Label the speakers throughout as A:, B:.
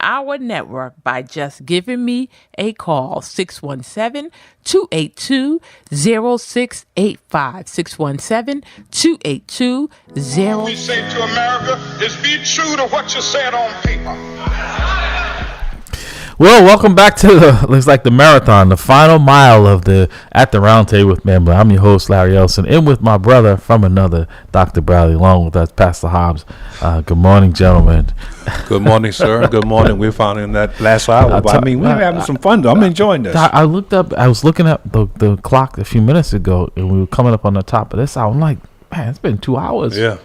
A: our network by just giving me a call, 617-282-0685, 617-282-0685.
B: We say to America is be true to what you said on paper.
C: Well, welcome back to looks like the marathon, the final mile of the At the Round Table with MAMLEO. I'm your host, Larry Ellison, and with my brother from another, Dr. Bradley, along with us, Pastor Hobbs. Good morning, gentlemen.
D: Good morning, sir. Good morning. We're found in that last hour. We're having some fun, though. I'm enjoying this.
C: I was looking at the clock a few minutes ago, and we were coming up on the top of this hour. I'm like, man, it's been 2 hours.
D: Yeah.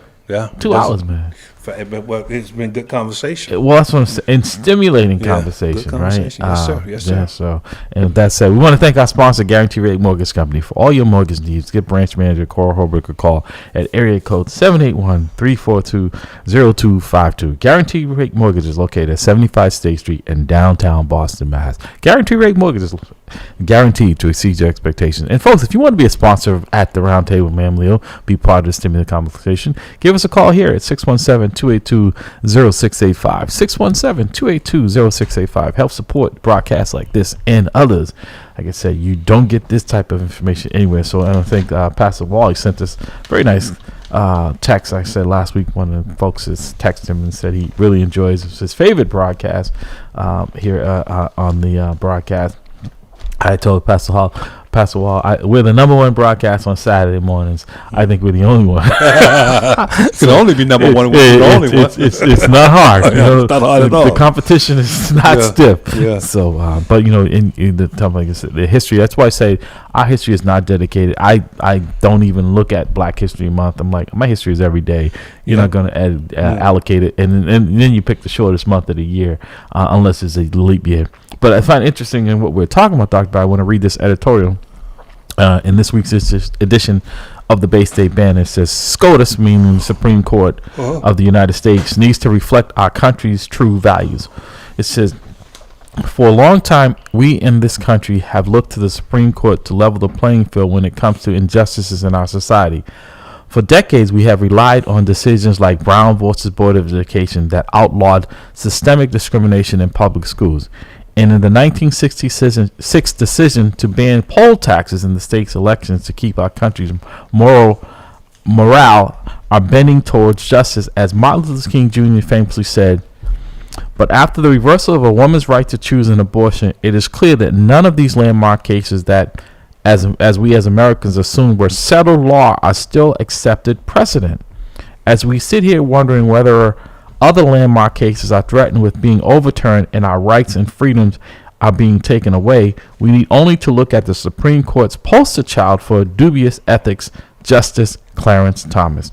C: 2 hours, man.
D: But it's been good conversation.
C: Well, that's what I'm saying. And stimulating conversation,
D: good conversation,
C: right?
D: Yes, sir.
C: Yeah, so, and with that said, we want to thank our sponsor, Guarantee Rate Mortgage Company. For all your mortgage needs, give branch manager Cora Holbrook a call at area code 781-342-0252. Guarantee Rate Mortgage is located at 75 State Street in downtown Boston, Mass. Guarantee Rate Mortgage is guaranteed to exceed your expectations. And folks, if you want to be a sponsor of At the Round Table, MAMLEO, be part of the stimulating conversation, give us a call here at 617-282-0685. 617-282-0685. Help support broadcasts like this and others. Like I said, you don't get this type of information anywhere. So I don't think Pastor Wally sent us very nice text. I said last week, one of the folks has texted him and said he really enjoys his favorite broadcast here on the broadcast. I told Pastor Wall, we're the number one broadcast on Saturday mornings. I think we're the only one.
D: It can only be number one.
C: It's not hard.
D: It's not hard at all.
C: The competition is not stiff.
D: Yeah.
C: So, but in the time, like I said, the history. That's why I say our history is not dedicated. I don't even look at Black History Month. I'm like, my history is every day. You're not going to allocate it, and then you pick the shortest month of the year, unless it's a leap year. But I find interesting in what we're talking about, Dr. I want to read this editorial in this week's edition of the Bay State Banner. It says, SCOTUS, meaning the Supreme Court of the United States, needs to reflect our country's true values. It says, for a long time, we in this country have looked to the Supreme Court to level the playing field when it comes to injustices in our society. For decades, we have relied on decisions like Brown v. Board of Education that outlawed systemic discrimination in public schools. And in the 1966 decision to ban poll taxes in the state's elections to keep our country's morale are bending towards justice, as Martin Luther King Jr. famously said, but after the reversal of a woman's right to choose an abortion, it is clear that none of these landmark cases that, as we as Americans assume were settled law, are still accepted precedent. As we sit here wondering whether other landmark cases are threatened with being overturned and our rights and freedoms are being taken away, we need only to look at the Supreme Court's poster child for dubious ethics, Justice Clarence Thomas.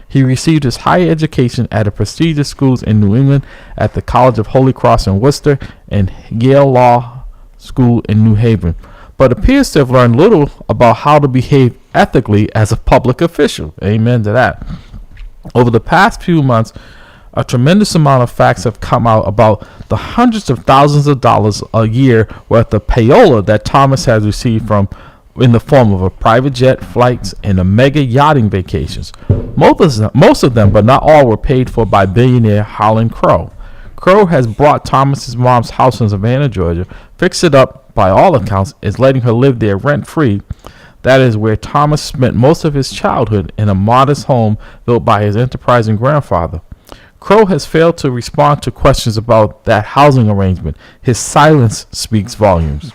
C: He received his higher education at a prestigious schools in New England at the College of Holy Cross in Worcester and Yale Law School in New Haven, but appears to have learned little about how to behave ethically as a public official. Amen to that. Over the past few months, a tremendous amount of facts have come out about the hundreds of thousands of dollars a year worth of payola that Thomas has received from in the form of a private jet, flights, and a mega yachting vacations. Most of them, but not all, were paid for by billionaire Harlan Crow. Crow has bought Thomas's mom's house in Savannah, Georgia, fixed it up, by all accounts, is letting her live there rent-free. That is where Thomas spent most of his childhood, in a modest home built by his enterprising grandfather. Crow has failed to respond to questions about that housing arrangement. His silence speaks volumes.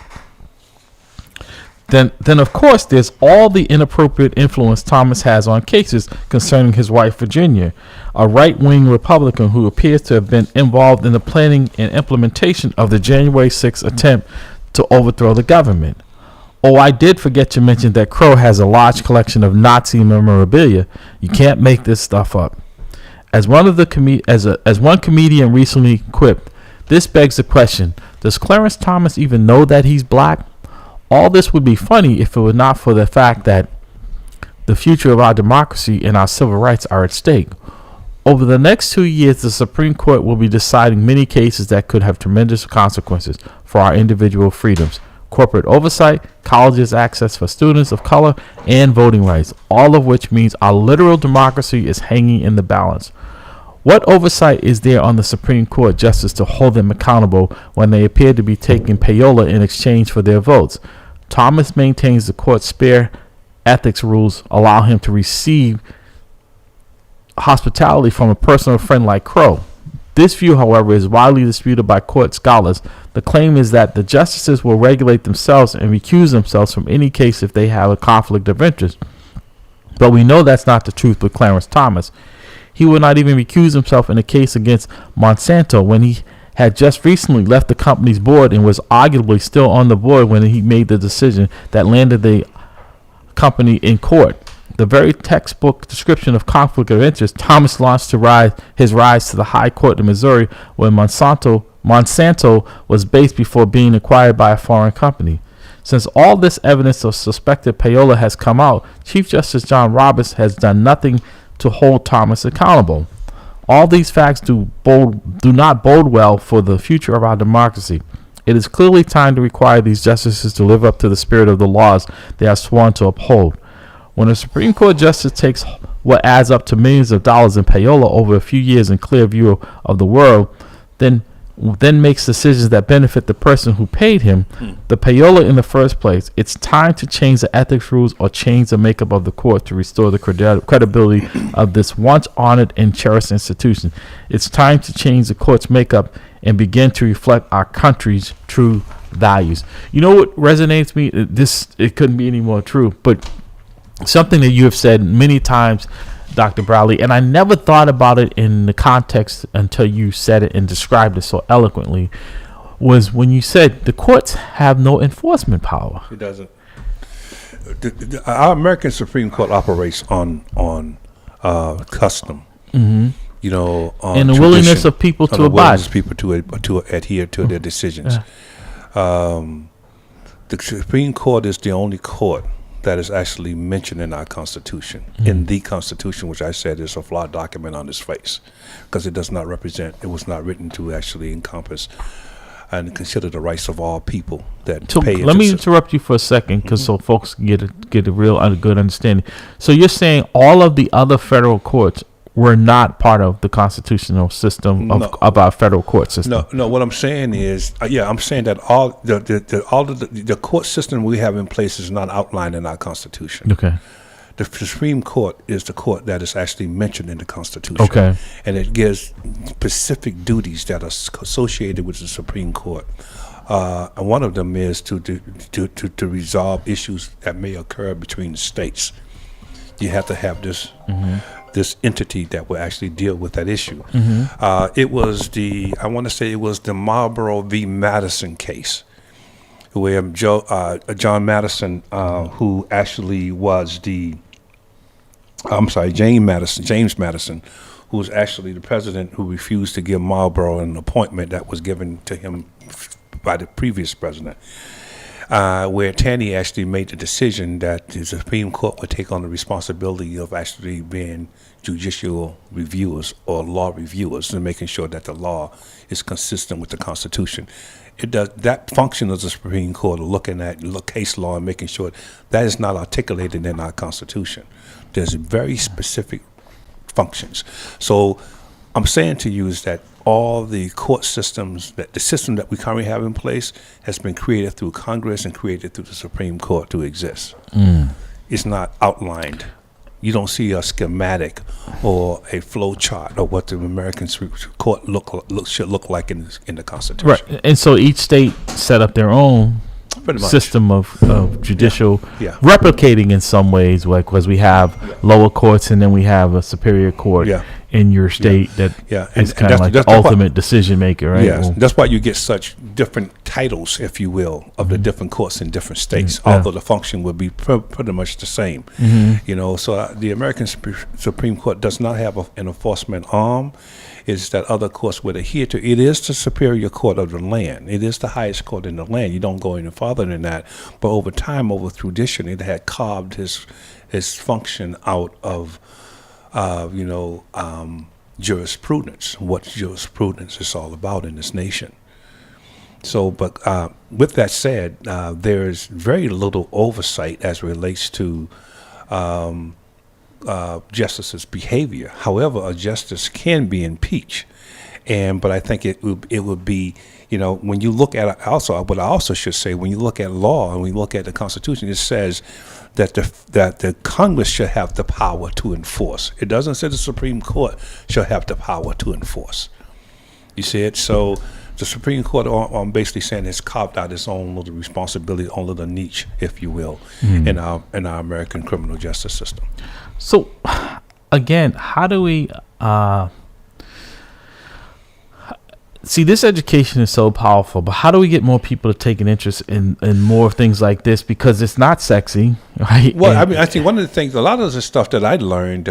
C: Then of course, there's all the inappropriate influence Thomas has on cases concerning his wife, Virginia, a right-wing Republican who appears to have been involved in the planning and implementation of the January 6th attempt to overthrow the government. Oh, I did forget to mention that Crow has a large collection of Nazi memorabilia. You can't make this stuff up. As one comedian recently quipped, this begs the question, does Clarence Thomas even know that he's black? All this would be funny if it were not for the fact that the future of our democracy and our civil rights are at stake. Over the next 2 years, the Supreme Court will be deciding many cases that could have tremendous consequences for our individual freedoms, corporate oversight, colleges' access for students of color, and voting rights, all of which means our literal democracy is hanging in the balance. What oversight is there on the Supreme Court justice to hold them accountable when they appear to be taking payola in exchange for their votes? Thomas maintains the court's spare ethics rules allow him to receive hospitality from a personal friend like Crow. This view, however, is widely disputed by court scholars. The claim is that the justices will regulate themselves and recuse themselves from any case if they have a conflict of interest. But we know that's not the truth with Clarence Thomas. He would not even recuse himself in a case against Monsanto when he had just recently left the company's board and was arguably still on the board when he made the decision that landed the company in court. The very textbook description of conflict of interest Thomas launched to his rise to the High Court in Missouri when Monsanto was based before being acquired by a foreign company. Since all this evidence of suspected payola has come out, Chief Justice John Roberts has done nothing to hold Thomas accountable. All these facts do not bode well for the future of our democracy. It is clearly time to require these justices to live up to the spirit of the laws they are sworn to uphold. When a Supreme Court justice takes what adds up to millions of dollars in payola over a few years in clear view of the world, then makes decisions that benefit the person who paid him the payola in the first place, it's time to change the ethics rules or change the makeup of the court to restore the credibility of this once honored and cherished institution. It's time to change the court's makeup and begin to reflect our country's true values. You know what resonates me? It couldn't be any more true, but something that you have said many times, Dr. Bradley, and I never thought about it in the context until you said it and described it so eloquently, was when you said the courts have no enforcement power.
D: It doesn't. Our American Supreme Court operates on custom.
C: Mm-hmm.
D: You know, on
C: and the willingness of people to abide.
D: People to adhere to their decisions. Yeah. The Supreme Court is the only court that is actually mentioned in our Constitution, in the Constitution, which I said is a flawed document on its face, because it does not represent, it was not written to actually encompass and consider the rights of all people that pay.
C: Let me interrupt you for a second, because so folks can get a real good understanding. So you're saying all of the other federal courts were not part of the constitutional system of our federal court system.
D: No. What I'm saying is, I'm saying that all of the court system we have in place is not outlined in our Constitution.
C: Okay.
D: The Supreme Court is the court that is actually mentioned in the Constitution.
C: Okay.
D: And it gives specific duties that are associated with the Supreme Court. And one of them is to resolve issues that may occur between the states. You have to have this. Mm-hmm. This entity that will actually deal with that issue. Mm-hmm. It was the MAMLEO v. Madison case, where John Madison, who actually was James Madison, who was actually the president who refused to give MAMLEO an appointment that was given to him by the previous president. Where Taney actually made the decision that the Supreme Court would take on the responsibility of actually being judicial reviewers or law reviewers and making sure that the law is consistent with the Constitution. It does that function of the Supreme Court of looking at case law and making sure that is not articulated in our Constitution. There's very specific functions. So I'm saying to you is that all the court systems, that the system that we currently have in place has been created through Congress and created through the Supreme Court to exist. It's not outlined. You don't see a schematic or a flow chart of what the American court should look like in the Constitution.
C: Right, and so each state set up their own system of judicial replicating in some ways, like because we have lower courts and then we have a superior court in your state that is kind of like the ultimate decision maker, right?
D: Yes, that's why you get such different titles, if you will, of the different courts in different states, although the function would be pretty much the same. You know, so the American Supreme Court does not have an enforcement arm. Is that other courts would adhere to. It is the superior court of the land. It is the highest court in the land. You don't go any farther than that. But over time, over tradition, it had carved his function out of, jurisprudence, what jurisprudence is all about in this nation. So, but with that said, there is very little oversight as relates to justice's behavior. However, a justice can be impeached, but I think it would be, when you look at what I also should say, when you look at law and we look at the Constitution, it says that the Congress should have the power to enforce. It doesn't say the Supreme Court shall have the power to enforce. You see it? So the Supreme Court, I'm basically saying, has carved out its own little responsibility, own little niche, if you will, in our American criminal justice system.
C: So, again, how do we see, this education is so powerful, but how do we get more people to take an interest in more things like this? Because it's not sexy, right?
D: Well, I think one of the things, a lot of the stuff that I learned,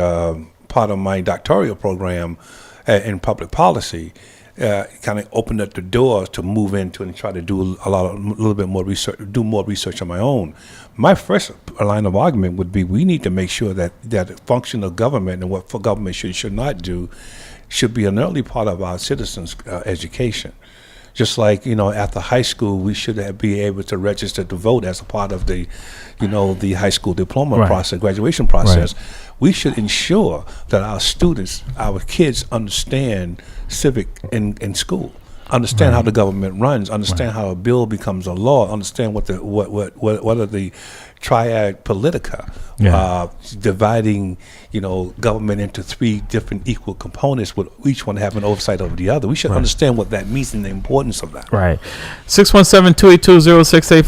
D: part of my doctoral program in public policy, kind of opened up the door to move into and try to do a little bit more research, do more research on my own. My first line of argument would be we need to make sure that the function of government and what government should not do should be an early part of our citizens' education. Just like, after high school, we should be able to register to vote as a part of the, the high school diploma process, graduation process. Right. We should ensure that our students, our kids understand civic in school, understand how the government runs, understand how a bill becomes a law, understand what are the triad politica, dividing, government into three different equal components with each one having oversight over the other. We should understand what that means and the importance of that.
C: Right. 617-282-0685,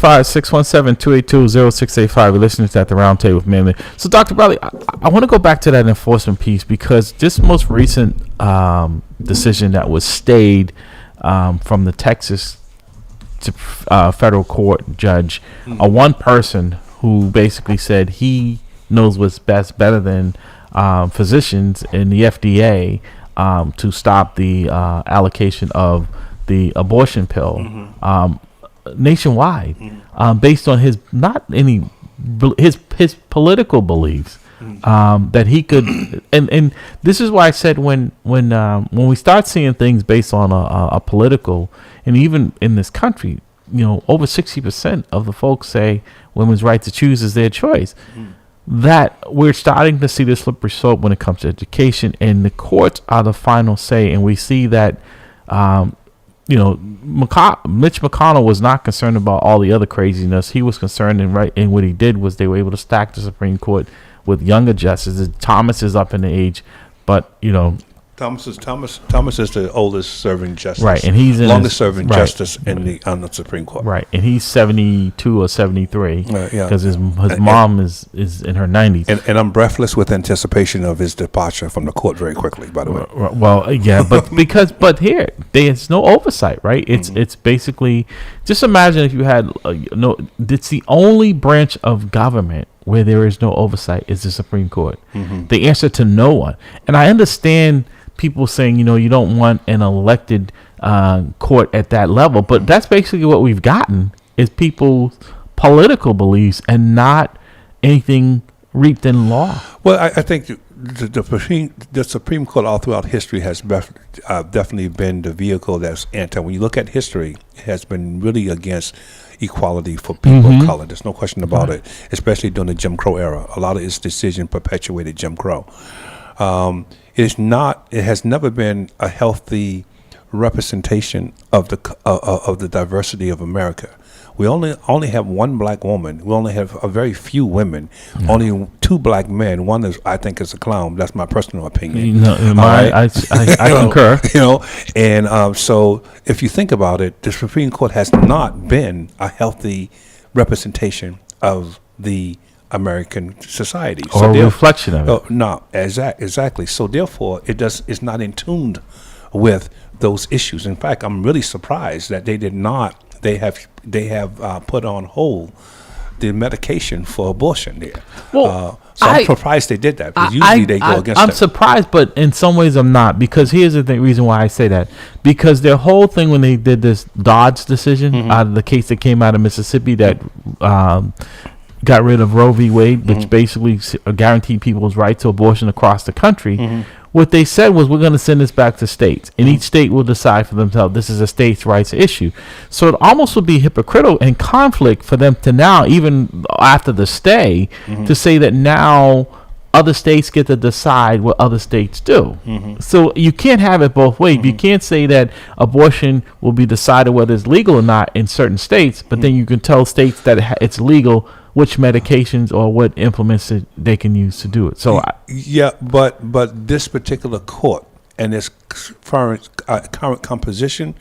C: 617-282-0685. We're listening to At the Round Table with MAMLEO. So, Dr. Bradley, I want to go back to that enforcement piece, because this most recent decision that was stayed from the Texas federal court judge, one person who basically said he knows what's best better than physicians in the FDA to stop the allocation of the abortion pill nationwide, based on his his political beliefs, that he could, and this is why I said when we start seeing things based on a political, and even in this country, over 60% of the folks say women's right to choose is their choice. That we're starting to see the slippery slope when it comes to education, and the courts are the final say. And we see that, Mitch McConnell was not concerned about all the other craziness. He was concerned, and what he did was they were able to stack the Supreme Court with younger justices. Thomas is up in the age, but
D: Thomas is the oldest serving justice,
C: right? And he's
D: longest serving justice on the Supreme Court,
C: right? And he's 72 or 73, because his mom is in her 90s.
D: And I'm breathless with anticipation of his departure from the court very quickly. By the way,
C: well, but here there's no oversight, right? It's basically, just imagine if you had it's the only branch of government where there is no oversight is the Supreme Court. The answer to no one. And I understand people saying, you don't want an elected court at that level, but that's basically what we've gotten, is people's political beliefs and not anything reaped in law.
D: Well, I think the Supreme Court all throughout history has definitely been the vehicle that's when you look at history, it has been really against equality for people of color. There's no question about it, especially during the Jim Crow era. A lot of its decision perpetuated Jim Crow. It has never been a healthy representation of the diversity of America. We only have one black woman. We only have a very few women. Only two black men. One I think is a clown. That's my personal opinion.
C: I concur.
D: And so if you think about it, the Supreme Court has not been a healthy representation of the American society,
C: or a reflection of it.
D: No, exactly. So therefore, it's not in tune with those issues. In fact, I'm really surprised that they did not. They have put on hold the medication for abortion there. Well, so I'm surprised they did that, because usually they go against it.
C: I'm surprised, but in some ways I'm not, because here's the reason why I say that. Because their whole thing when they did this Dodd's decision out of the case that came out of Mississippi that got rid of Roe v. Wade, which basically guaranteed people's right to abortion across the country. What they said was, we're going to send this back to states, and each state will decide for themselves. This is a states' rights issue. So it almost would be hypocritical and conflict for them to now, even after the stay, to say that now other states get to decide what other states do. So you can't have it both ways. You can't say that abortion will be decided whether it's legal or not in certain states, but then you can tell states that it's legal which medications or what implements they can use to do it. So
D: but this particular court and its current composition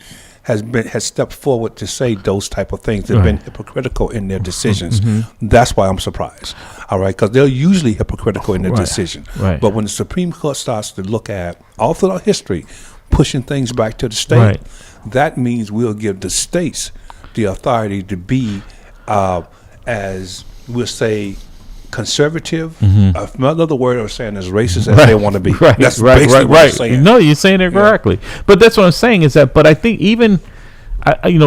D: has stepped forward to say those type of things. They've been hypocritical in their decisions. That's why I'm surprised. All right, because they're usually hypocritical in their decision.
C: Right.
D: But when the Supreme Court starts to look at all throughout history, pushing things back to the state, that means we'll give the states the authority to be, as we'll say, conservative. Another word of saying is racist as they want to be. That's basically what I'm saying.
C: No, you're saying it correctly. But that's what I'm saying is that. But I think even,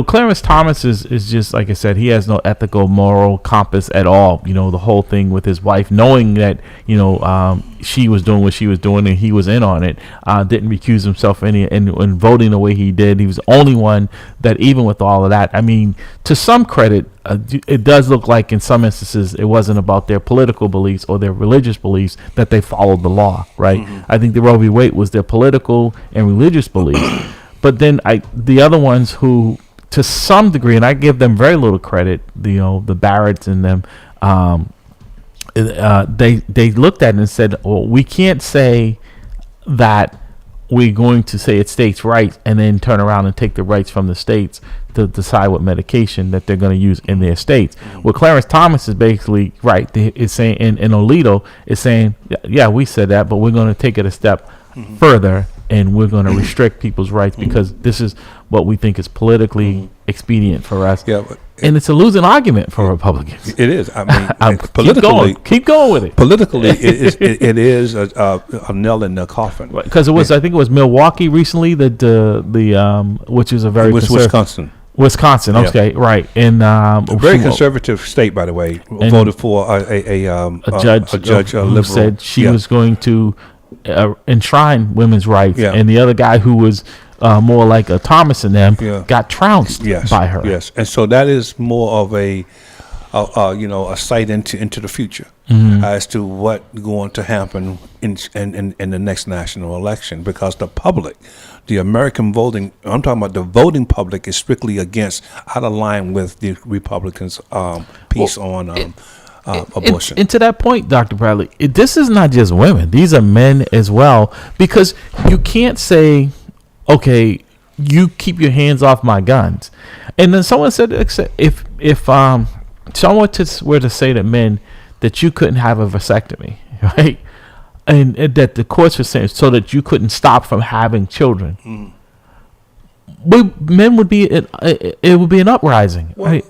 C: Clarence Thomas is just, like I said, he has no ethical, moral compass at all. The whole thing with his wife, knowing that she was doing what she was doing and he was in on it, didn't recuse himself and voting the way he did. He was the only one that, even with all of that, I mean, to some credit, it does look like in some instances it wasn't about their political beliefs or their religious beliefs that they followed the law, right? I think the Roe v. Wade was their political and religious beliefs. But then the other ones who, to some degree, and I give them very little credit, the Barretts and them, they looked at it and said, well, we can't say that we're going to say it's states' rights and then turn around and take the rights from the states to decide what medication that they're going to use in their states. Well, Clarence Thomas is basically right. It's saying in Alito, it's saying, yeah, we said that, but we're going to take it a step further, and we're going to restrict people's rights because this is what we think is politically expedient for us. And it's a losing argument for Republicans.
D: It is. I mean, politically,
C: keep going with it.
D: Politically, it is a nail in the coffin.
C: Because it was, I think it was Milwaukee recently that the which is a very Wisconsin. Okay, right. And
D: a very conservative state, by the way, voted for a judge
C: who
D: liberal,
C: said she was going to enshrine women's rights, and the other guy who was more like a Thomas and them got trounced by her.
D: Yes, and so that is more of a sight into the future as to what's going to happen in the next national election, because the public, the American voting, I'm talking about the voting public, is strictly against, out of line with the Republicans' piece on abortion.
C: And to that point, Dr. Bradley, this is not just women; these are men as well. Because you can't say, "Okay, you keep your hands off my guns," and then someone said, "If someone were to say to men that you couldn't have a vasectomy, right, and that the courts were saying so that you couldn't stop from having children." Men would be it would be an uprising. Right?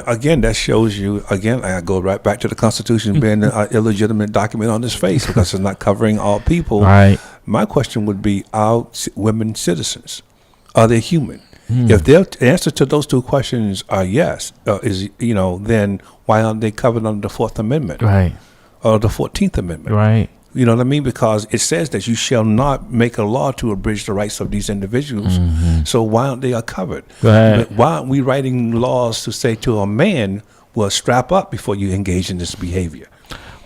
D: Again, that shows you. Again, I go right back to the Constitution being an illegitimate document on its face because it's not covering all people.
C: Right.
D: My question would be: are women citizens? Are they human? If the answer to those two questions are yes, then why aren't they covered under the 4th Amendment,
C: right,
D: or the 14th Amendment,
C: right?
D: You know what I mean? Because it says that you shall not make a law to abridge the rights of these individuals. So why aren't they covered? Why aren't we writing laws to say to a man, well, strap up before you engage in this behavior?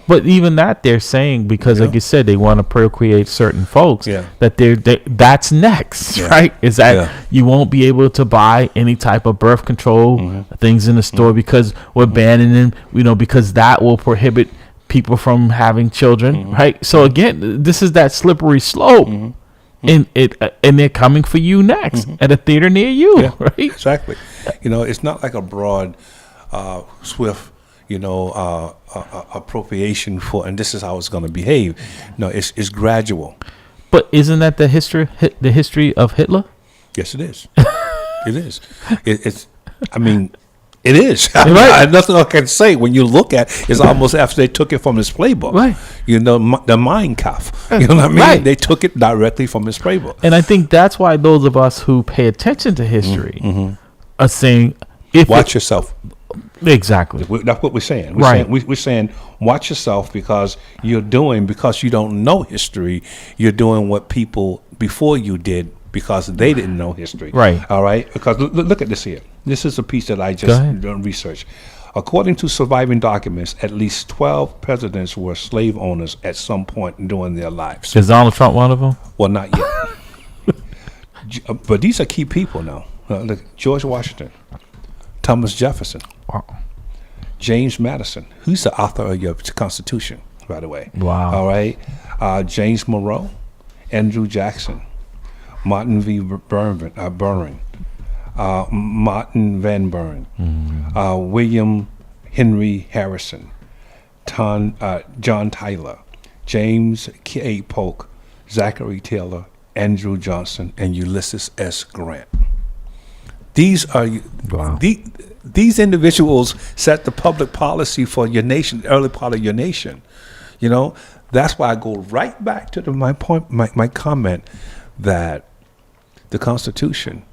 C: But even that they're saying, because like you said, they want to procreate certain folks, that that's next, right? Is that you won't be able to buy any type of birth control things in the store because we're banning them, because that will prohibit people from having children, right? So again, this is that slippery slope, and they're coming for you next at a theater near you, right?
D: Exactly. It's not like a broad, swift, appropriation for, and this is how it's going to behave. No, it's gradual.
C: But isn't that the history of Hitler?
D: Yes, it is. It is. It's. I mean. It is.
C: Right.
D: Nothing I can say. When you look at it, it's almost after they took it from his playbook.
C: Right.
D: The Mein Kampf. You know what I mean?
C: Right.
D: They took it directly from his playbook.
C: And I think that's why those of us who pay attention to history are saying,
D: watch yourself.
C: Exactly.
D: That's what we're saying. We're saying watch yourself because because you don't know history, you're doing what people before you did because they didn't know history.
C: Right.
D: All right? Because look at this here. This is a piece that I just done research. According to surviving documents, at least 12 presidents were slave owners at some point during their lives.
C: Is Donald Trump one of them?
D: Well, not yet. But these are key people now. Look, George Washington, Thomas Jefferson, James Madison, who's the author of your Constitution, by the way.
C: Wow.
D: All right. James Monroe, Andrew Jackson, Martin V. Buren, Martin Van Buren, William Henry Harrison, John Tyler, James K. Polk, Zachary Taylor, Andrew Johnson, and Ulysses S. Grant. These are these individuals set the public policy for your nation, the early part of your nation. You know, that's why I go right back to my point, my comment that the Constitution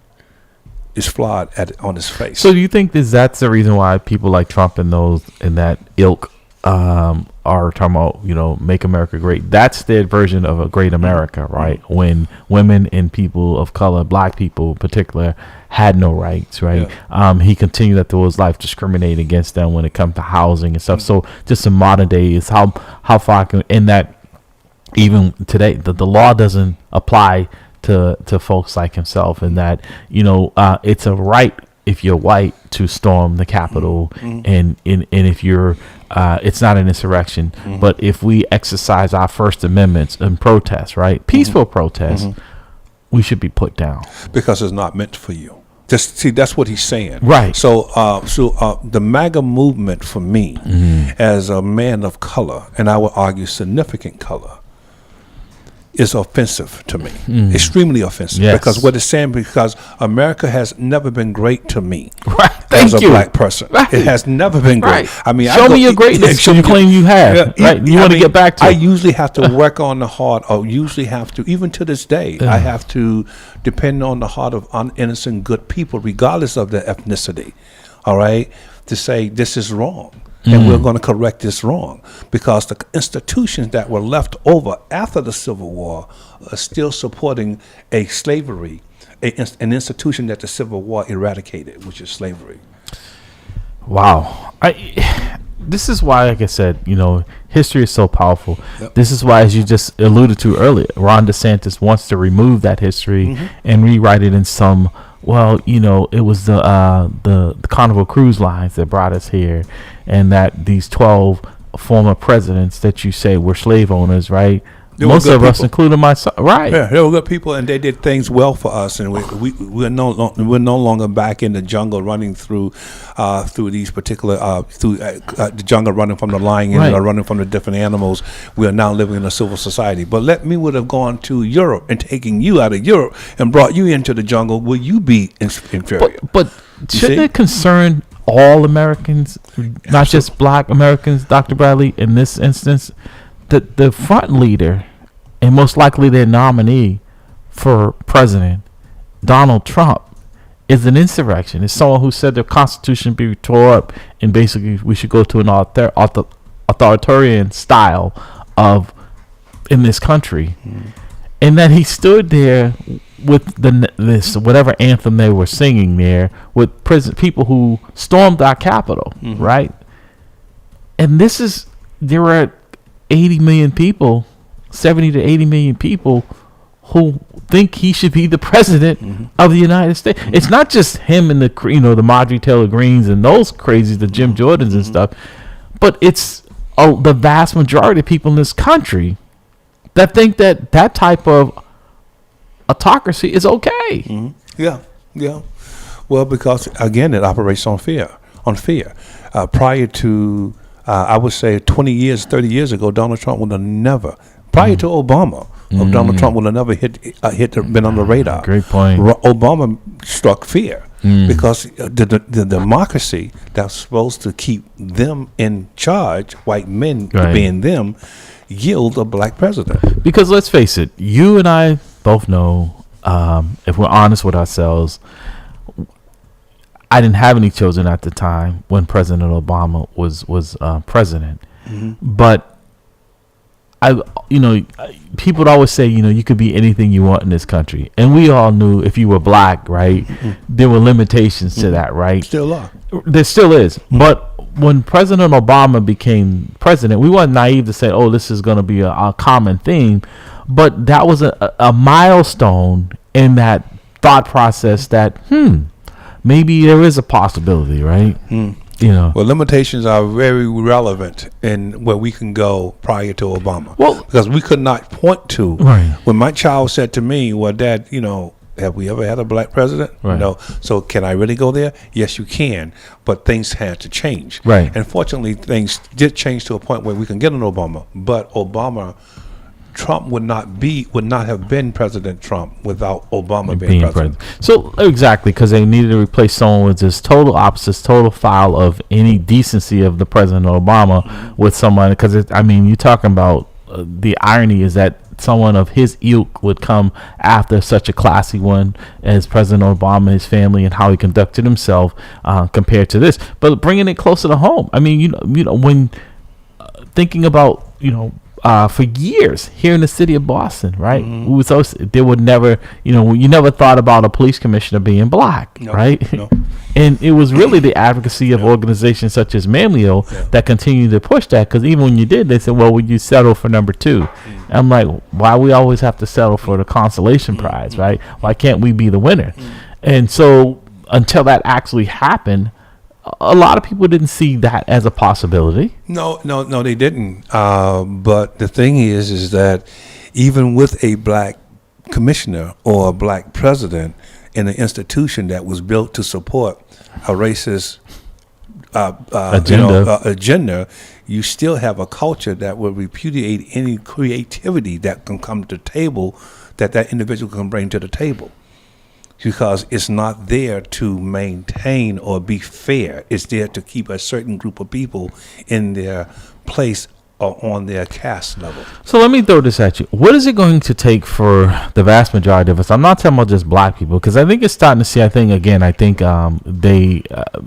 D: is flawed on its face.
C: So do you think that's the reason why people like Trump and those in that ilk are talking about, you know, make America great? That's their version of a great America, right? When women and people of color, black people in particular, had no rights, right? Yeah. He continued that through his life, discriminating against them when it comes to housing and stuff. So just in modern days, how far can, in that even today, the law doesn't apply to folks like himself, and that, you know, it's a right if you're white to storm the Capitol, and if you're it's not an insurrection, but if we exercise our First Amendments and protest, right, peaceful protest, we should be put down
D: because it's not meant for you. Just see, that's what he's saying,
C: right?
D: So the MAGA movement for me, as a man of color, and I would argue significant color, is offensive to me, extremely offensive. Yes. Because what it's saying, because America has never been great to me,
C: right?
D: As a black person, right. It has never been great.
C: Right.
D: I mean,
C: show me your greatness. You claim you have, right? You want to get back to.
D: I usually have to work on the heart, or usually have to, even to this day, I have to depend on the heart of innocent, good people, regardless of their ethnicity. All right, to say this is wrong. And we're going to correct this wrong, because the institutions that were left over after the Civil War are still supporting a slavery, an institution that the Civil War eradicated, which is slavery.
C: Wow. This is why, like I said, you know, history is so powerful. Yep. This is why, as you just alluded to earlier, Ron DeSantis wants to remove that history and rewrite it in some. Well, you know, it was the Carnival Cruise Lines that brought us here, and that these 12 former presidents that you say were slave owners, right? Most of us, including myself, right?
D: Yeah, they were good people, and they did things well for us, and we're no longer back in the jungle running through these particular the jungle, running from the lion, right, or running from the different animals. We are now living in a civil society. But let me would have gone to Europe and taking you out of Europe and brought you into the jungle. Will you be inferior?
C: But shouldn't it concern all Americans, not just black Americans, Dr. Bradley, in this instance? The front leader, and most likely their nominee for president, Donald Trump, is an insurrection. It's someone who said the Constitution be tore up, and basically we should go to an authoritarian style of in this country, and that he stood there with this whatever anthem they were singing there with people who stormed our Capitol, right? And there were 80 million people, 70 to 80 million people who think he should be the president of the United States. It's not just him and the Marjorie Taylor Greens and those crazies, the Jim Jordans and stuff, but it's the vast majority of people in this country that think that type of autocracy is okay.
D: Yeah. Well, because again, it operates on fear. Prior to I would say 20 years, 30 years ago, Donald Trump would have never, prior to Obama, Donald Trump would have never been on the radar.
C: Great point.
D: Obama struck fear because the democracy that's supposed to keep them in charge, white men being them, yield a black president.
C: Because let's face it, you and I both know, if we're honest with ourselves, I didn't have any children at the time when President Obama was president, but people would always say, you could be anything you want in this country, and we all knew if you were black, right, there were limitations to that, right?
D: Still are.
C: There still is, but when President Obama became president, we weren't naive to say, "Oh, this is going to be a common thing," but that was a milestone in that thought process that maybe there is a possibility, right?
D: Well, limitations are very relevant in where we can go prior to Obama.
C: Well,
D: because we could not point to when my child said to me, "Well, Dad, have we ever had a black president?"
C: Right.
D: No. So can I really go there? Yes, you can. But things had to change.
C: Right.
D: And fortunately, things did change to a point where we can get an Obama. But Trump would not have been President Trump without Obama being president.
C: So exactly, because they needed to replace someone with this total opposites, total foul of any decency of the President Obama with someone. Because you're talking about the irony is that someone of his ilk would come after such a classy one as President Obama, his family, and how he conducted himself compared to this. But bringing it closer to home, when thinking about for years here in the city of Boston, right? There would never, you never thought about a police commissioner being black, right? No. And it was really the advocacy of organizations such as MAMLEO that continued to push that. Because even when you did, they said, "Well, would you settle for number 2?" I'm like, why we always have to settle for the consolation prize, right? Why can't we be the winner? And so until that actually happened, a lot of people didn't see that as a possibility.
D: No, they didn't. But the thing is that even with a black commissioner or a black president in an institution that was built to support a racist agenda, you still have a culture that will repudiate any creativity that can come to the table, that individual can bring to the table. Because it's not there to maintain or be fair. It's there to keep a certain group of people in their place or on their caste level.
C: So let me throw this at you. What is it going to take for the vast majority of us? I'm not talking about just black people, because I think it's starting to see, I think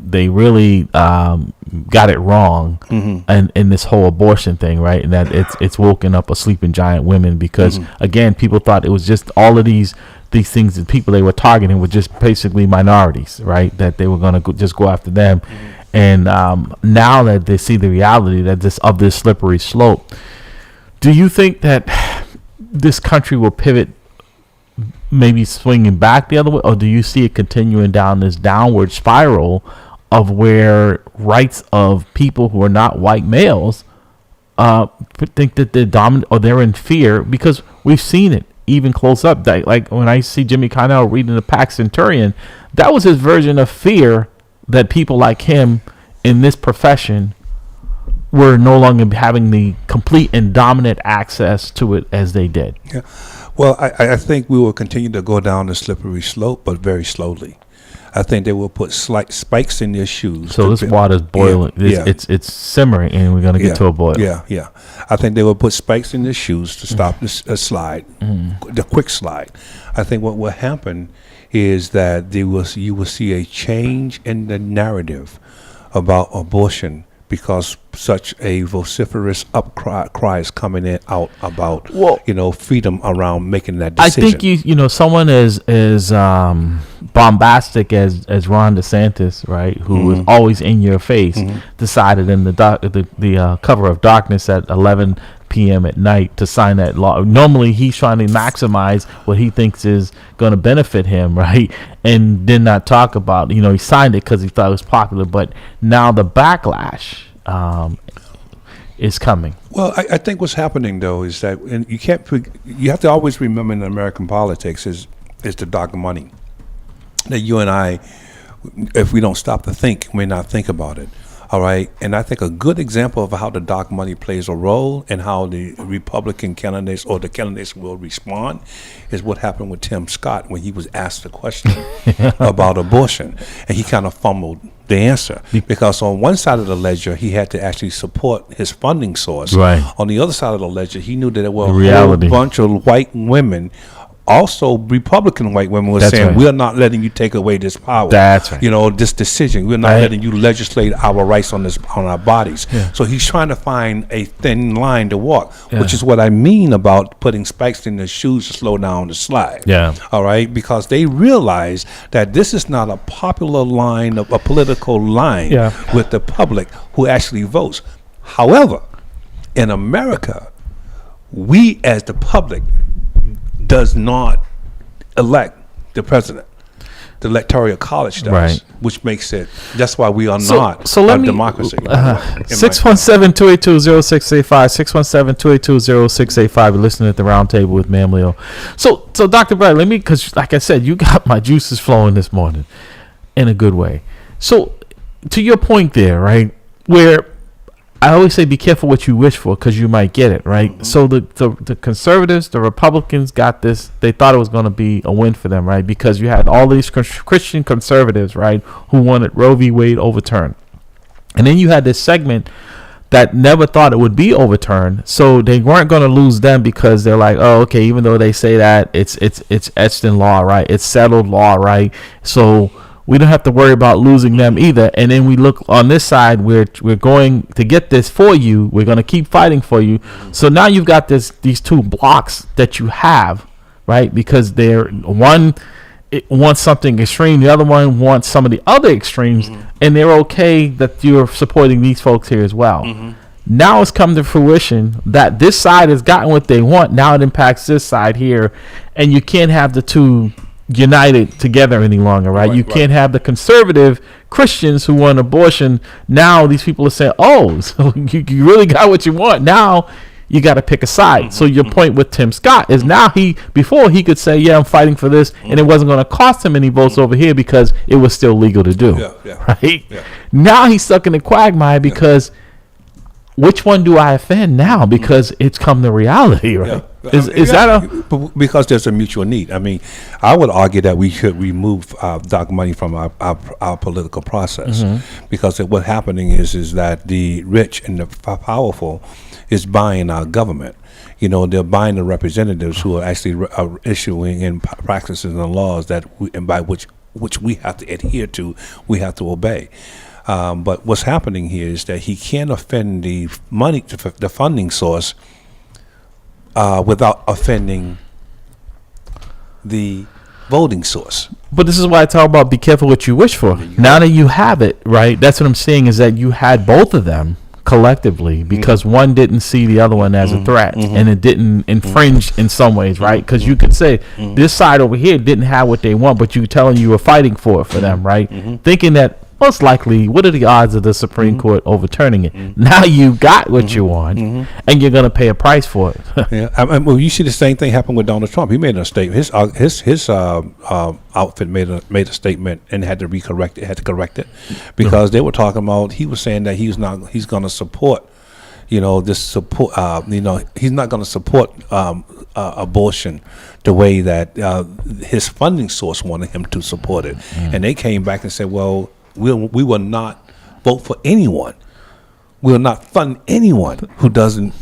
C: they really got it wrong in this whole abortion thing, right? And that it's woken up a sleeping giant women, because again, people thought it was just all of these things that people they were targeting were just basically minorities, right? That they were going to just go after them. And now that they see the reality that this slippery slope, do you think that this country will pivot, maybe swinging back the other way, or do you see it continuing down this downward spiral of where rights of people who are not white males think that they're dominant or they're in fear? Because we've seen it even close up. Like when I see Jimmy Connell reading the Pax Centurion, that was his version of fear, that people like him in this profession were no longer having the complete and dominant access to it as they did.
D: Yeah. Well, I think we will continue to go down the slippery slope, but very slowly. I think they will put slight spikes in their shoes.
C: So this water's boiling. It's simmering, and we're going to get to a boil.
D: Yeah. I think they will put spikes in their shoes to stop this slide, the quick slide. I think what will happen is that you will see a change in the narrative about abortion, because such a vociferous cry is coming out about freedom around making that decision.
C: I think someone as bombastic as Ron DeSantis, right, who was always in your face, decided in the cover of darkness at 11 p.m. at night to sign that law. Normally he's trying to maximize what he thinks is going to benefit him, right, and did not talk about, he signed it because he thought it was popular, but now the backlash is coming.
D: Well, I think what's happening though is that, and you have to always remember in American politics is the dark money. That you and I, if we don't stop to think, may not think about it. All right. And I think a good example of how the dark money plays a role and how the Republican candidates or the candidates will respond is what happened with Tim Scott when he was asked the question about abortion. And he kind of fumbled the answer, because on one side of the ledger, he had to actually support his funding source.
C: Right.
D: On the other side of the ledger, he knew that there were a whole bunch of white women also Republican white women were
C: That's
D: saying,
C: right.
D: we're not letting you take away this power.
C: That's right.
D: You know, this decision. We're not
C: Right.
D: letting you legislate our rights on our bodies.
C: Yeah.
D: So he's trying to find a thin line to walk,
C: Yeah.
D: which is what I mean about putting spikes in their shoes to slow down the slide.
C: Yeah.
D: All right, because they realize that this is not a popular line, of a political line
C: Yeah.
D: with the public who actually votes. However, in America, we as the public does not elect the president. The electoral college does,
C: Right.
D: which makes it. That's why we are not
C: So let
D: a
C: me
D: democracy.
C: 617-282-0685, 617-282-0685. You're listening at the round table with MAMLEO. So Dr. Brad, let me, because like I said, you got my juices flowing this morning in a good way. So to your point there, right, where I always say be careful what you wish for because you might get it, right?
D: Mm-hmm.
C: So the conservatives, the Republicans got this. They thought it was going to be a win for them, right? Because you had all these Christian conservatives, right, who wanted Roe v. Wade overturned. And then you had this segment that never thought it would be overturned. So they weren't going to lose them because they're like, oh, okay, even though they say that, it's etched in law, right? It's settled law, right? So we don't have to worry about losing them either. And then we look on this side, we're going to get this for you. We're going to keep fighting for you. So now you've got these two blocks that you have, right? Because one wants something extreme, the other one wants some of the other extremes, and they're okay that you're supporting these folks here as well. Now it's come to fruition that this side has gotten what they want. Now it impacts this side here, and you can't have the two united together any longer, right? You can't have the conservative Christians who want abortion. Now these people are saying, oh, so you really got what you want. Now you got to pick a side. So your point with Tim Scott is now before he could say, yeah, I'm fighting for this, and it wasn't going to cost him any votes over here because it was still legal to do, right? Yeah. Now he's stuck in the quagmire because which one do I offend now? Because it's come to reality, right? Is that
D: because there's a mutual need? I mean, I would argue that we should remove dark money from our political process, because what's happening is that the rich and the powerful is buying our government. You know, they're buying the representatives who are actually issuing and practicing the laws that by which we have to adhere to, we have to obey. But what's happening here is that he can't offend the money, the funding source, without offending the voting source.
C: But this is why I talk about be careful what you wish for. Now that you have it, right? That's what I'm saying is that you had both of them collectively because one didn't see the other one as a threat and it didn't infringe in some ways, right? Because you could say this side over here didn't have what they want, but you telling you were fighting for it for them, right? Thinking that most likely, what are the odds of the Supreme Court overturning it? Now you got what you want, and you're going to pay a price for it.
D: Well, you see the same thing happen with Donald Trump. He made a statement. His outfit made a statement and had to correct it because they were talking about. He was saying that he's going to support. He's not going to support abortion the way that his funding source wanted him to support it, and they came back and said, well, we will not vote for anyone. We will not fund anyone who doesn't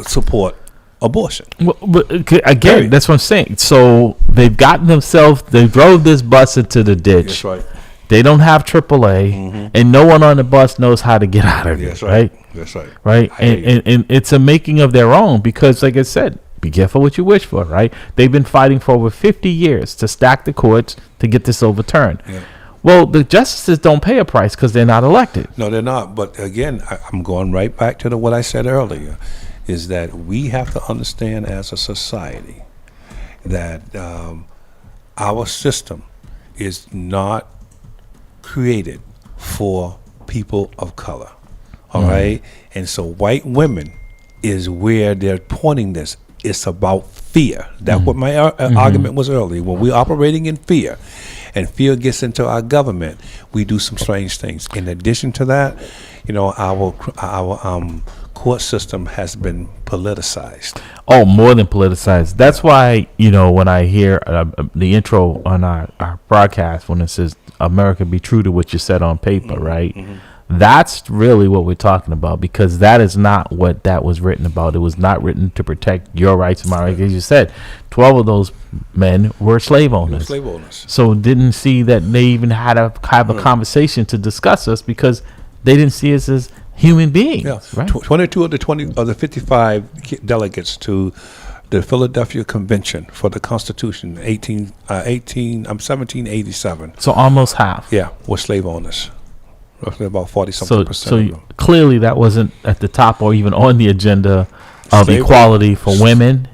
D: support abortion.
C: Well, but again, that's what I'm saying. So they've gotten themselves, they drove this bus into the ditch.
D: That's right.
C: They don't have AAA, and no one on the bus knows how to get out of it.
D: That's right. That's right.
C: Right. And it's a making of their own because, like I said, be careful what you wish for, right? They've been fighting for over 50 years to stack the courts to get this overturned. Yeah. Well, the justices don't pay a price because they're not elected.
D: No, they're not. But again, I'm going right back to what I said earlier, is that we have to understand as a society that our system is not created for people of color. All right? And so white women is where they're pointing this. It's about fear. That's what my argument was earlier. When we're operating in fear, and fear gets into our government, we do some strange things. In addition to that, our court system has been politicized.
C: Oh, more than politicized. That's why, when I hear the intro on our broadcast, when it says, America, be true to what you said on paper, right? That's really what we're talking about, because that is not what that was written about. It was not written to protect your rights and my rights. As you said, 12 of those men were slave owners. So didn't see that they even had to have a conversation to discuss us, because they didn't see us as human beings.
D: Yeah.
C: Right?
D: 22 of the 55 delegates to the Philadelphia Convention for the Constitution, 1787.
C: So almost half.
D: Yeah, were slave owners. Roughly about 40-something percent.
C: So clearly that wasn't at the top or even on the agenda of
D: Slave
C: equality for women,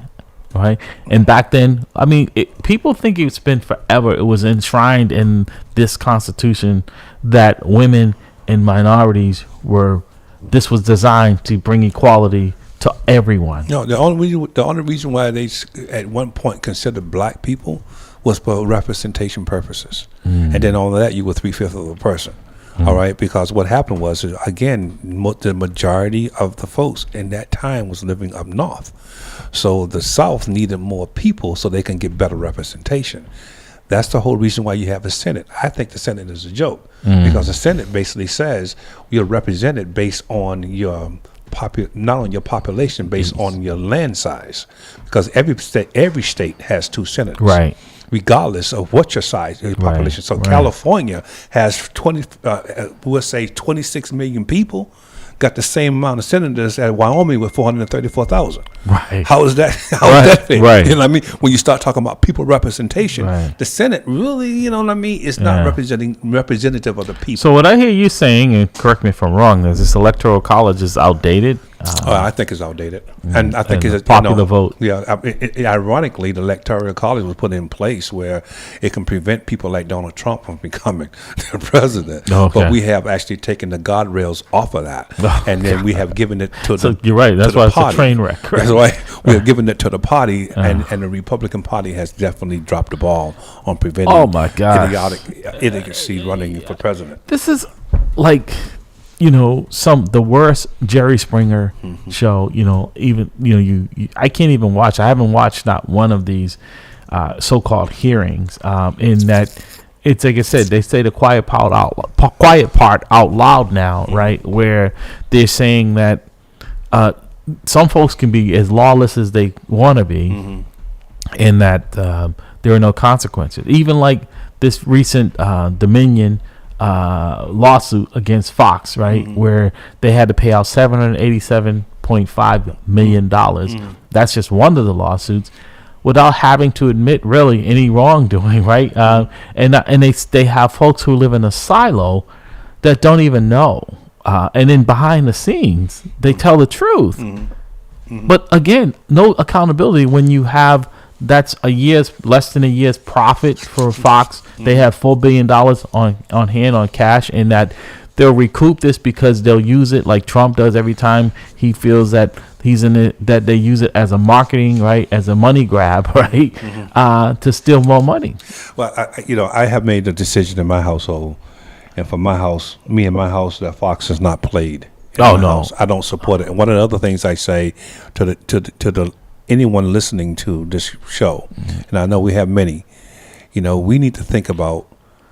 C: right? And back then, I mean, people think it's been forever. It was enshrined in this Constitution that women and minorities this was designed to bring equality to everyone.
D: No, the only reason why they at one point considered black people was for representation purposes. And then on that, you were 3/5 of a person. All right, because what happened was, again, the majority of the folks in that time was living up north. So the South needed more people so they can get better representation. That's the whole reason why you have a Senate. I think the Senate is a joke, because the Senate basically says you're represented based on your not on your population, based on your land size, because every state has 2 senators.
C: Right.
D: Regardless of what your size, your population. So California has 26 million people, got the same amount of senators as Wyoming with 434,000.
C: Right.
D: How is that? How is that fair?
C: Right.
D: You know what I mean? When you start talking about people representation, the Senate really, you know what I mean, is not representative of the people.
C: So what I hear you saying, and correct me if I'm wrong, is this electoral college is outdated.
D: I think it's outdated, and I think it's
C: popular vote.
D: Yeah, ironically, the electoral college was put in place where it can prevent people like Donald Trump from becoming the president.
C: Okay.
D: But we have actually taken the guardrails off of that, and then we have given it to the.
C: You're right. That's why it's
D: party.
C: a train wreck. Right?
D: That's why we have given it to the party, and the Republican Party has definitely dropped the ball on preventing.
C: Oh my God!
D: Idiocy running for president.
C: This is like, the worst Jerry Springer show. I can't even watch. I haven't watched not one of these so-called hearings. In that, it's like I said, they say the quiet part out loud now, right? Where they're saying that some folks can be as lawless as they want to be, and that there are no consequences. Even like this recent Dominion lawsuit against Fox, right, where they had to pay out $787.5 million. That's just one of the lawsuits, without having to admit really any wrongdoing, right? And they have folks who live in a silo that don't even know, and then behind the scenes they tell the truth. But again, no accountability when you have. That's less than a year's profit for Fox. They have $4 billion on hand on cash, and that they'll recoup this because they'll use it like Trump does every time he feels that he's in it, that they use it as a marketing, right, as a money grab, right, to steal more money.
D: Well, I have made a decision in my household, and for my house, that Fox is not played.
C: No,
D: house. I don't support it. And one of the other things I say to the anyone listening to this show, and I know we have many, we need to think about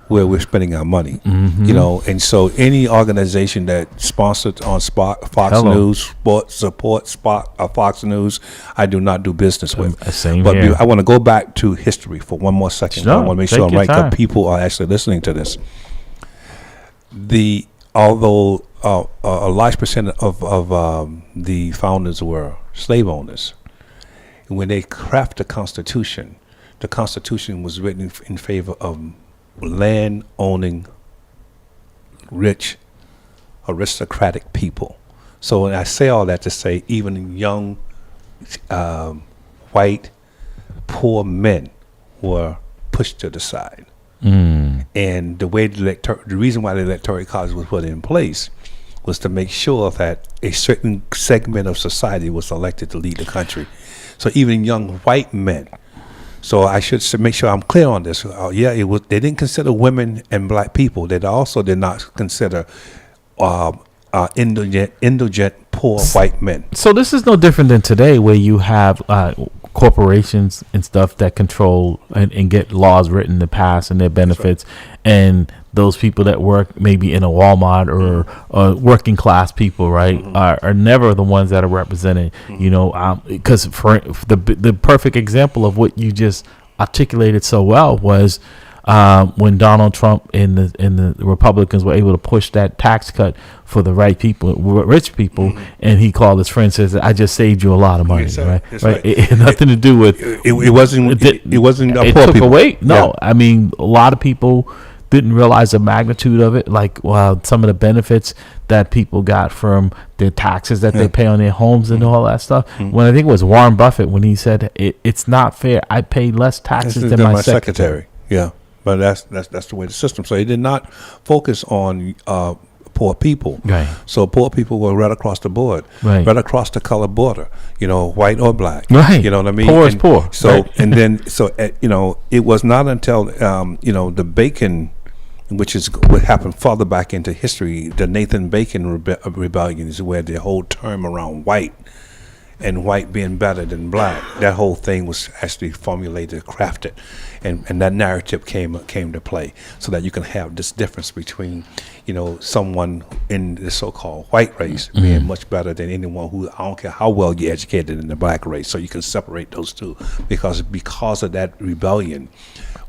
D: where we're spending our money, and so any organization that sponsored on Fox News, supports Fox News, I do not do business with.
C: Same
D: but
C: here.
D: I want to go back to history for one more second.
C: Sure.
D: I want to make sure I'm right, because people are actually listening to this. Although a large percent of the founders were slave owners, when they craft the Constitution was written in favor of land-owning, rich, aristocratic people. So when I say all that to say, even young, white, poor men were pushed to the side. And the reason why the electoral college was put in place was to make sure that a certain segment of society was elected to lead the country. So even young white men. So I should make sure I'm clear on this. They didn't consider women and black people. They also did not consider indigent, poor white men.
C: So this is no different than today, where you have corporations and stuff that control and get laws written to pass and their benefits, and those people that work maybe in a Walmart or working class people, right, are never the ones that are represented. Because for the perfect example of what you just articulated so well was when Donald Trump and the Republicans were able to push that tax cut for the right people, rich people, and he called his friend, says, "I just saved you a lot of money."
D: Yes,
C: right?
D: right.
C: It had nothing to do with
D: It wasn't
C: it
D: poor
C: took
D: people.
C: away. No,
D: Yeah.
C: I mean, a lot of people didn't realize the magnitude of it. Like, some of the benefits that people got from the taxes that they pay on their homes and all that stuff. When I think it was Warren Buffett when he said, "It's not fair. I pay less taxes than my secretary."
D: Yeah, but that's the way the system. So he did not focus on poor people.
C: Right.
D: So poor people were right across the board,
C: Right.
D: right across the color border. White or black.
C: Right.
D: You know what I mean?
C: Poor is poor.
D: So
C: Right.
D: and then it was not until the Bacon, which is what happened farther back into history, the Nathan Bacon rebellion is where the whole term around white and white being better than black, that whole thing was actually formulated, crafted, and that narrative came to play, so that you can have this difference between, someone in the so-called white race being much better than anyone who, I don't care how well you're educated in the black race, so you can separate those two, because of that rebellion,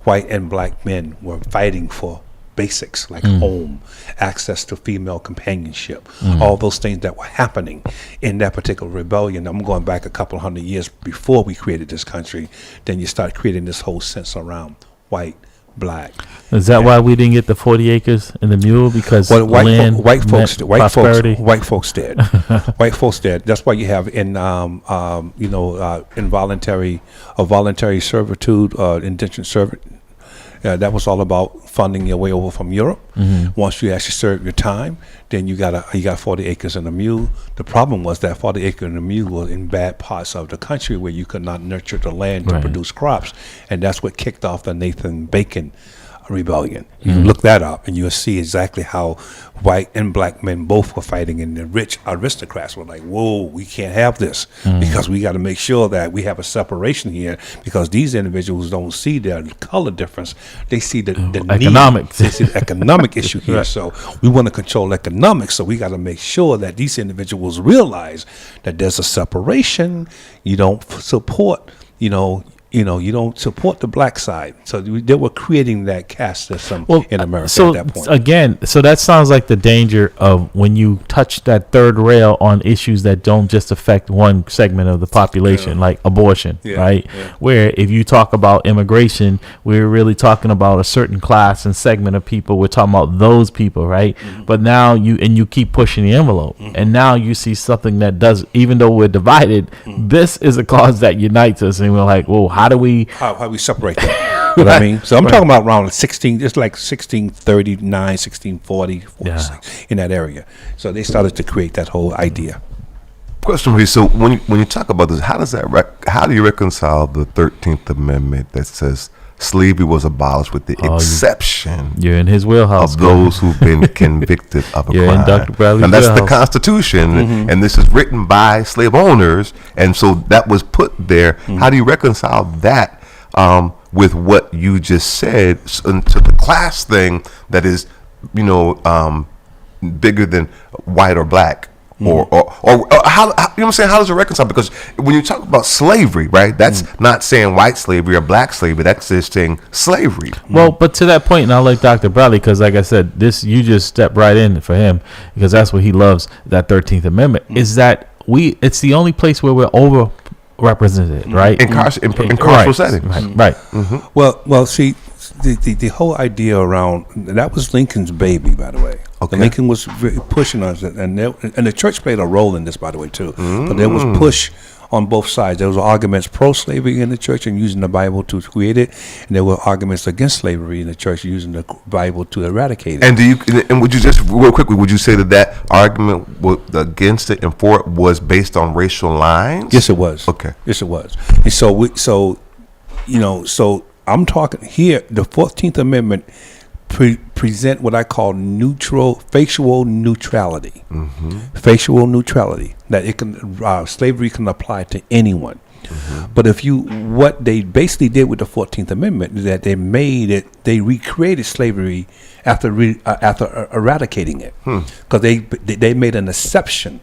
D: white and black men were fighting for basics like home, access to female companionship, all those things that were happening in that particular rebellion. I'm going back a couple hundred years before we created this country. Then you start creating this whole sense around white, black.
C: Is that why we didn't get the 40 acres and the mule? Because
D: white folks did. White folks did. That's why you have in voluntary servitude, indentured servitude. That was all about funding your way over from Europe. Once you actually serve your time, then you got 40 acres and a mule. The problem was that 40 acres and a mule was in bad parts of the country where you could not nurture the land to produce crops, and that's what kicked off the Nathan Bacon rebellion. You can look that up and you'll see exactly how white and black men both were fighting, and the rich aristocrats were like, whoa, we can't have this, because we got to make sure that we have a separation here, because these individuals don't see their color difference, they see the
C: economics.
D: They see the economic issue here. So we want to control economics, so we got to make sure that these individuals realize that there's a separation. You don't support you don't support the black side. So they were creating that caste system in America at that point.
C: Again, so that sounds like the danger of when you touch that third rail on issues that don't just affect one segment of the population, like abortion, right? Yeah. Where if you talk about immigration, we're really talking about a certain class and segment of people. We're talking about those people, right? But now you keep pushing the envelope, and now you see something that does, even though we're divided, this is a cause that unites us, and we're like, whoa, how do we
D: separate that? You know what I mean? So I'm talking about around 16, it's like 1639, 1640, in that area. So they started to create that whole idea.
E: Question for you. So when you talk about this, how do you reconcile the 13th Amendment that says slavery was abolished with the exception
C: you're in his wheelhouse
E: of those who've been convicted of a
C: you're
E: crime?
C: In Dr. Bradley's
E: and that's
C: wheelhouse.
E: the Constitution, and this is written by slave owners, and so that was put there. How do you reconcile that with what you just said into the class thing that is, bigger than white or black? Or how, you know what I'm saying? How does it reconcile? Because when you talk about slavery, right, that's not saying white slavery or black slavery. That's just saying slavery.
C: Well, but to that point, and I like Dr. Bradley, because like I said, you just stepped right in for him, because that's what he loves, that 13th Amendment, is that it's the only place where we're overrepresented, right?
E: In carceral setting.
C: Right.
D: Well, see, the whole idea around that was Lincoln's baby, by the way. Okay. Lincoln was pushing us, and the church played a role in this, by the way, too. But there was push on both sides. There was arguments pro-slavery in the church and using the Bible to create it, and there were arguments against slavery in the church using the Bible to eradicate it.
E: And would you just real quickly, would you say that argument against it and for it was based on racial lines?
D: Yes, it was.
E: Okay.
D: Yes, it was. And so I'm talking here. The 14th Amendment present what I call facial neutrality. Facial neutrality, that it can slavery can apply to anyone. But what they basically did with the 14th Amendment is that they recreated slavery after eradicating it, because they made an exception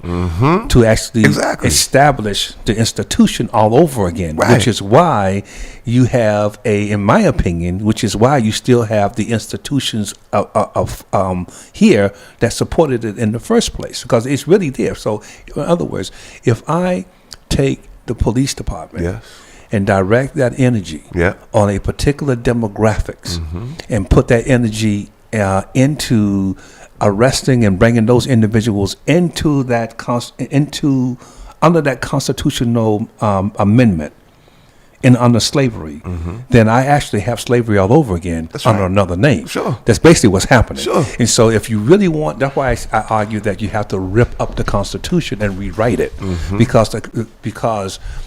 D: to actually establish the institution all over again, which is why you have in my opinion, which is why you still have the institutions of here that supported it in the first place, because it's really there. So in other words, if I take the police department and direct that energy on a particular demographics and put that energy into arresting and bringing those individuals into that under that constitutional amendment and under slavery, then I actually have slavery all over again under another name. That's basically what's happening. And so if you really want, that's why I argue that you have to rip up the Constitution and rewrite it, because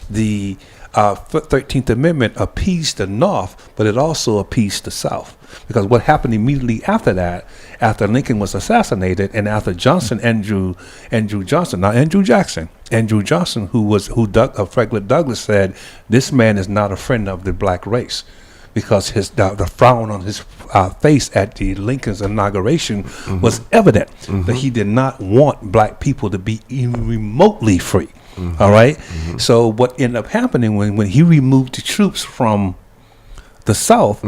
D: the 13th Amendment appeased the North, but it also appeased the South. Because what happened immediately after that, after Lincoln was assassinated, and after Andrew Jackson, who Frederick Douglass said, this man is not a friend of the black race, because the frown on his face at the Lincoln's inauguration was evident that he did not want black people to be even remotely free. All right. So what ended up happening when he removed the troops from the South,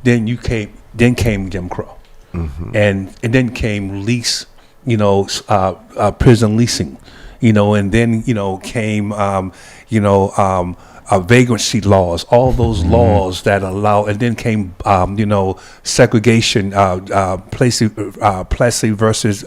D: then came Jim Crow, and then came prison leasing, and then came vagrancy laws, all those laws that allow, and then came segregation, Plessy versus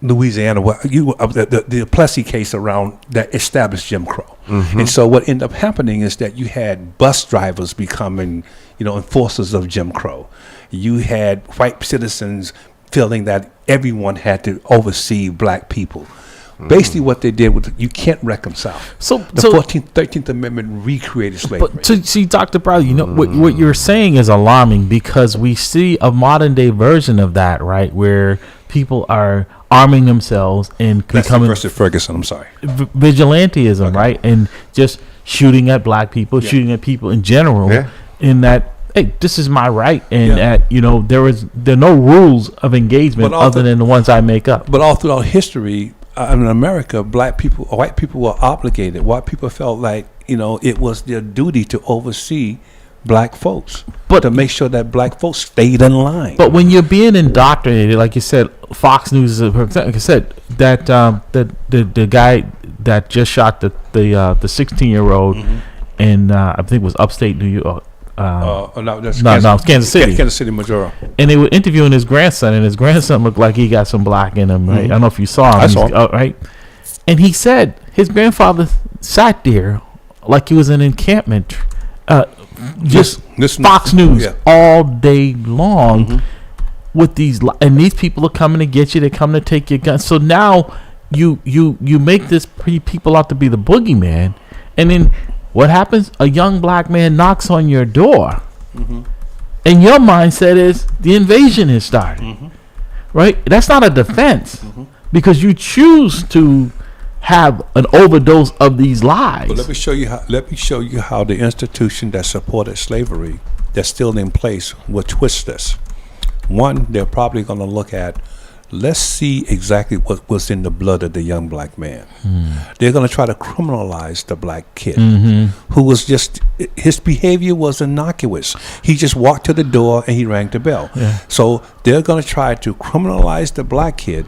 D: Louisiana, the Plessy case around that established Jim Crow. And so what ended up happening is that you had bus drivers becoming, enforcers of Jim Crow. You had white citizens feeling that everyone had to oversee black people. Basically what they did you can't reconcile. So the 14th, 13th Amendment recreated slavery.
C: But see, Dr. Browder, what you're saying is alarming, because we see a modern day version of that, right, where people are arming themselves and becoming
D: versus Ferguson. I'm sorry,
C: vigilantism, right, and just shooting at black people, shooting at people in general, in that, hey, this is my right, and that there are no rules of engagement other than the ones I make up.
D: But all throughout history, in America, white people were obligated. White people felt like it was their duty to oversee black folks, but to make sure that black folks stayed in line.
C: But when you're being indoctrinated, like you said, Fox News is like I said, that the guy that just shot the 16-year-old in I think it was upstate New York.
D: No, it's
C: Kansas City.
D: Kansas City, Missouri.
C: And they were interviewing his grandson, and his grandson looked like he got some black in him. Right? I don't know if you saw him.
D: I saw him.
C: Right? And he said his grandfather sat there like he was in an encampment. Just Fox News all day long with these, and these people are coming to get you. They're coming to take your gun. So now you make this people out to be the boogeyman, and then what happens? A young black man knocks on your door, and your mindset is the invasion has started. Right? That's not a defense, because you choose to have an overdose of these lies.
D: But let me show you how the institution that supported slavery that's still in place will twist this. One, they're probably going to look at, let's see exactly what was in the blood of the young black man. They're going to try to criminalize the black kid, who was his behavior was innocuous. He just walked to the door and he rang the bell. So they're going to try to criminalize the black kid,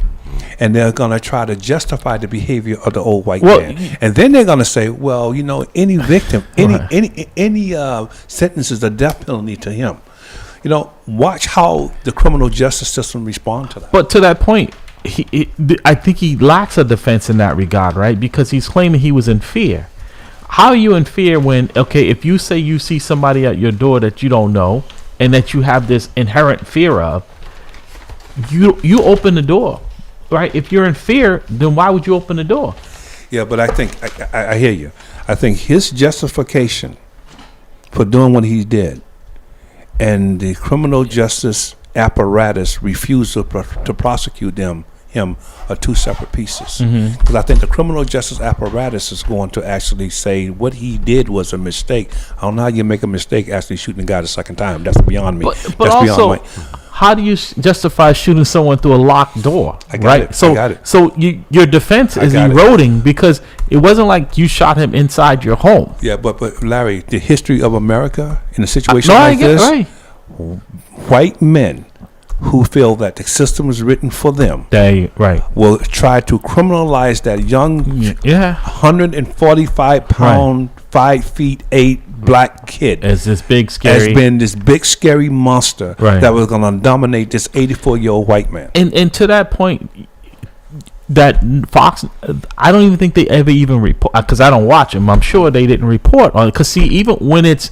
D: and they're going to try to justify the behavior of the old white man. And then they're going to say, well, any victim, any sentence is a death penalty to him. Watch how the criminal justice system respond to that.
C: But to that point, I think he lacks a defense in that regard, right? Because he's claiming he was in fear. How are you in fear when, if you say you see somebody at your door that you don't know and that you have this inherent fear of, you open the door, right? If you're in fear, then why would you open the door?
D: Yeah, but I think, I hear you. I think his justification for doing what he did, and the criminal justice apparatus refused to prosecute them, him are two separate pieces.
C: Mm-hmm.
D: Because I think the criminal justice apparatus is going to actually say what he did was a mistake. I don't know how you make a mistake actually shooting a guy the second time. That's beyond me.
C: But
D: That's
C: also,
D: beyond
C: how do you justify shooting someone through a locked door?
D: I got
C: right.
D: it.
C: So,
D: I got it.
C: so your defense is
D: got it.
C: eroding because it wasn't like you shot him inside your home.
D: Yeah, but Larry, the history of America in a situation
C: No, I
D: like
C: get
D: this,
C: right.
D: white men who feel that the system was written for them
C: Right.
D: will try to criminalize that young
C: Yeah.
D: 145-pound, 5'8" black kid
C: As this big
D: has
C: scary.
D: been this big scary monster
C: Right.
D: that was going to dominate this 84-year-old white man.
C: And to that point, that Fox, I don't even think they ever even report, because I don't watch them. I'm sure they didn't report on it. Because see, even when it's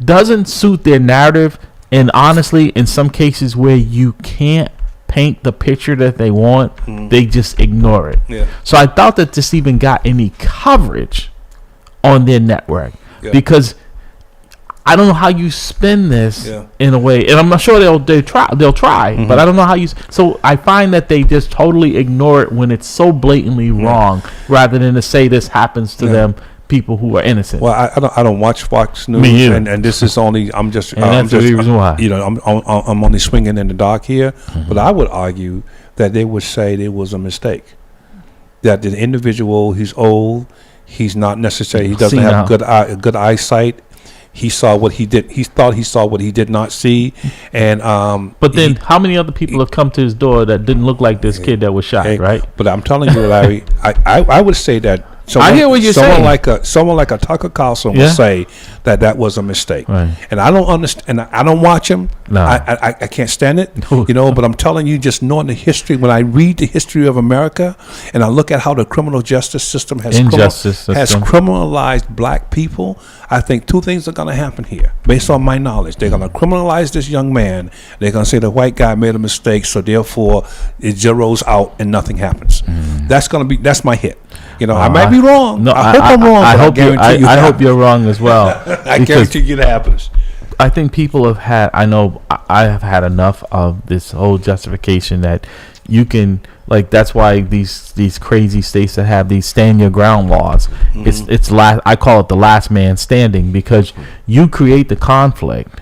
C: doesn't suit their narrative, and honestly, in some cases where you can't paint the picture that they want, they just ignore it.
D: Yeah.
C: So I doubt that this even got any coverage on their network, because I don't know how you spin this in a way, and I'm not sure they'll try, but I don't know how you. So I find that they just totally ignore it when it's so blatantly wrong, rather than to say this happens to them, people who are innocent.
D: Well, I don't watch Fox News,
C: Me either.
D: and this is only I'm just
C: And that's the reason why.
D: You know, I'm only swinging in the dark here, but I would argue that they would say it was a mistake. That the individual, he's old, he's not necessarily, he doesn't have good eyesight. He saw what he did. He thought he saw what he did not see, and
C: But then, how many other people have come to his door that didn't look like this kid that was shot? Right.
D: But I'm telling you, Larry, I would say that.
C: I hear what you're saying.
D: Someone like a Tucker Carlson will say that was a mistake,
C: Right.
D: and I don't understand. And I don't watch him.
C: No.
D: I can't stand it. You know, but I'm telling you, just knowing the history. When I read the history of America, and I look at how the criminal justice system has criminalized black people, I think two things are going to happen here, based on my knowledge. They're going to criminalize this young man. They're going to say the white guy made a mistake, so therefore it zeroes out and nothing happens. That's my hit. You know, I might be wrong.
C: No,
D: I hope I'm wrong.
C: I hope you're wrong as well.
D: I guarantee you that happens.
C: I think people have had. I know I have had enough of this whole justification that you can, like, that's why these crazy states that have these stand your ground laws. It's last. I call it the last man standing, because you create the conflict,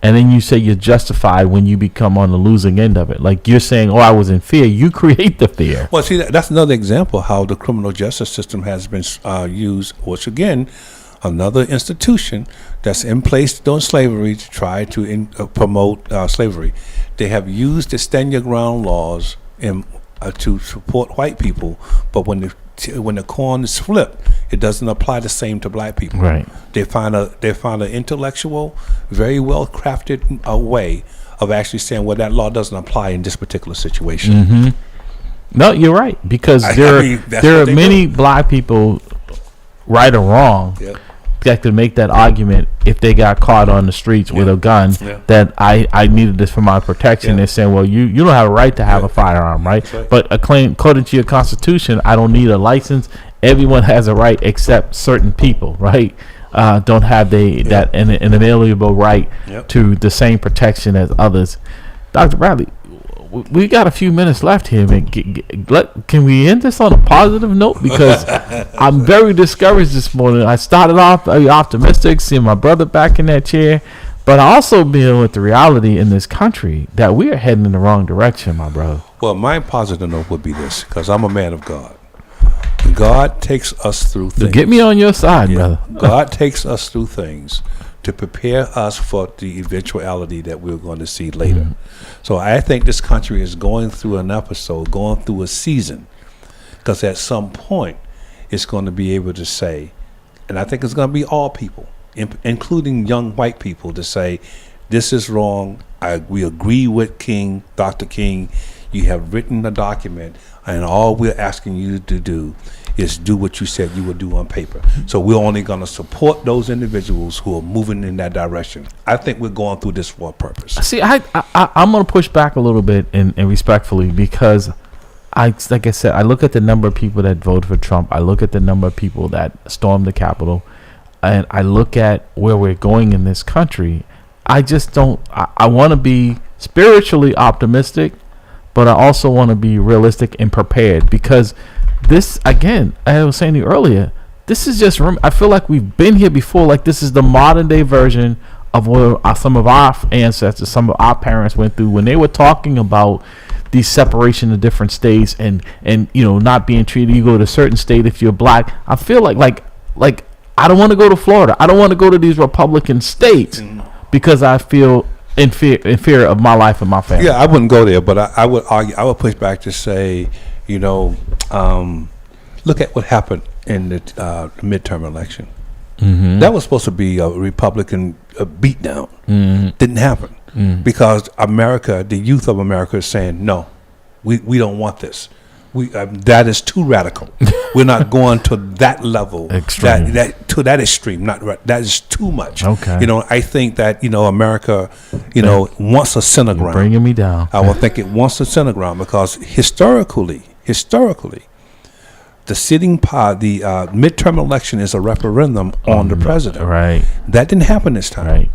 C: and then you say you're justified when you become on the losing end of it. Like you're saying, oh, I was in fear. You create the fear.
D: Well, see, that's another example how the criminal justice system has been used, which again, another institution that's in place during slavery to try to promote slavery. They have used the stand your ground laws to support white people, but when the coin is flipped, it doesn't apply the same to black people.
C: Right.
D: They find an intellectual, very well crafted way of actually saying, well, that law doesn't apply in this particular situation.
C: No, you're right, because there are many black people, right or wrong, that could make that argument if they got caught on the streets with a gun, that I needed this for my protection. They're saying, well, you don't have a right to have a firearm, right? But according to your Constitution, I don't need a license. Everyone has a right except certain people, right? Don't have that an inalienable right to the same protection as others. Dr. Bradley, we got a few minutes left here, man. Can we end this on a positive note? Because I'm very discouraged this morning. I started off very optimistic, seeing my brother back in that chair, but I also dealing with the reality in this country that we are heading in the wrong direction, my brother.
D: Well, my positive note would be this, because I'm a man of God. God takes us through things.
C: Get me on your side, brother.
D: God takes us through things to prepare us for the eventuality that we're going to see later. So I think this country is going through a season, because at some point it's going to be able to say, and I think it's going to be all people, including young white people, to say, this is wrong. We agree with Dr. King. You have written a document, and all we're asking you to do is do what you said you would do on paper. So we're only going to support those individuals who are moving in that direction. I think we're going through this for a purpose.
C: See, I'm going to push back a little bit and respectfully, because like I said, I look at the number of people that voted for Trump. I look at the number of people that stormed the Capitol, and I look at where we're going in this country. I just don't. I want to be spiritually optimistic, but I also want to be realistic and prepared, because this, again, I was saying to you earlier, this is just, I feel like we've been here before. Like, this is the modern day version of what some of our ancestors, some of our parents went through when they were talking about the separation of different states and not being treated. You go to a certain state if you're black. I feel like I don't want to go to Florida. I don't want to go to these Republican states because I feel in fear of my life and my family.
D: Yeah, I wouldn't go there, but I would argue. I would push back to say, look at what happened in the midterm election.
C: Mm-hmm.
D: That was supposed to be a Republican beatdown.
C: Mm-hmm.
D: Didn't happen because America, the youth of America, is saying no. We don't want this. That is too radical. We're not going to that level.
C: Extreme.
D: That extreme. That is too much.
C: Okay.
D: I think that America, wants a center ground.
C: Bringing me down.
D: I would think it wants a center ground because historically, the midterm election is a referendum on the president.
C: Right.
D: That didn't happen this time.
C: Right.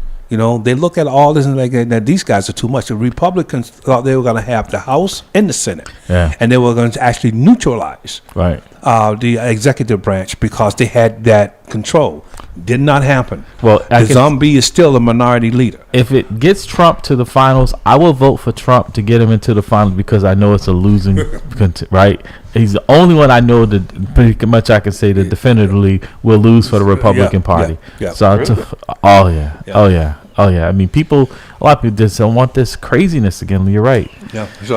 D: They look at all this and that these guys are too much. The Republicans thought they were going to have the House and the Senate, and they were going to actually neutralize the executive branch because they had that control. Did not happen.
C: Well,
D: the zombie is still a minority leader.
C: If it gets Trump to the finals, I will vote for Trump to get him into the finals because I know it's a losing, right? He's the only one I know that pretty much I can say that definitively will lose for the Republican Party.
D: Yeah.
C: So, oh yeah. I mean, a lot of people just don't want this craziness again. You're right.
D: Yeah. So